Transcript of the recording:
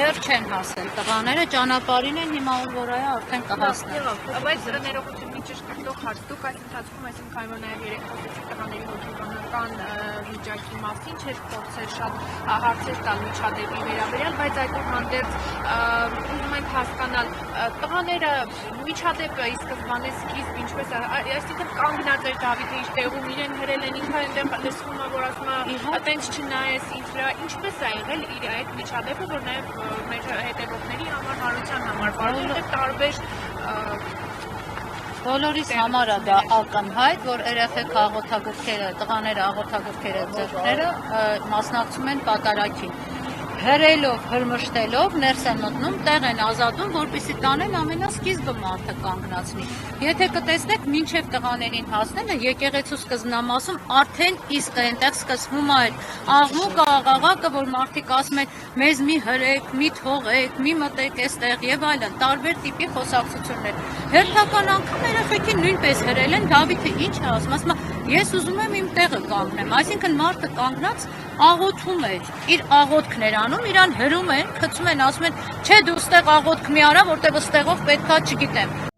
Դեռ չեն հասել տղաները, ճանապարհին են, հիմա որ այա արդեն կհասնեն։ Բայց ներողություն ճշգրտող հարց, դուք այս ընթացքում, այսինքն որ նաև երեք խոսեցիք տղաների հոգեբանական վիճակի մասին, չէր փորձել շատ հարցեր տալ միջադեպի վերաբերյալ, բայց այդուհանդերձ ուզում ենք հասկանալ տղաները միջադեպը ի սկզբանե սկիզբ ինչպես այսինքն կանգնած էր Դավիթը իր տեղում, իրեն հրել են, ինքը այնտեղ լսվում է, որ ասում է տենց չնայես ինձ վրա, ինչպես է եղել իր այդ միջադեպը, որ նաև մեր հետևողների համար, հարության համար, որովհետև տարբեր Բոլորիս համար է դա ակնհայտ, որ երեխեք աղոթագրքերը, տղաները աղոթագրքերը ձեռքները մասնակցում են պատարագին։ Հրելով, հրմշտելով ներս են մտնում, տեղ են ազատում, որպեսզի տանեն ամենասկիզբը մարդը կանգնացնի։ Եթե կտեսնեք, մինչև տղաներին հասնելը եկեղեցու սկզբնամասում արդեն իսկ այնտեղ սկսվում է այդ աղմուկը, աղաղակը, որ մարդիկ ասում են մեզ մի հրեք, մի թողեք, մի մտեք այստեղ եւ այլն, տարբեր տիպի խոսակցություններ։ Հերթական անգամ երեխեքին նույնպես հրել են, Դավիթը ինչ է ասում, ասում է ես ուզում եմ իմ տեղը կանգնեմ, այսինքն մարդը կանգնած աղոթում էր, իր աղոթքն էր անում, իրան հրում են, գցում են, ասում են, չէ դու ստեղ աղոթք մի արա, որտեղ ստեղով պետքա չգիտեմ։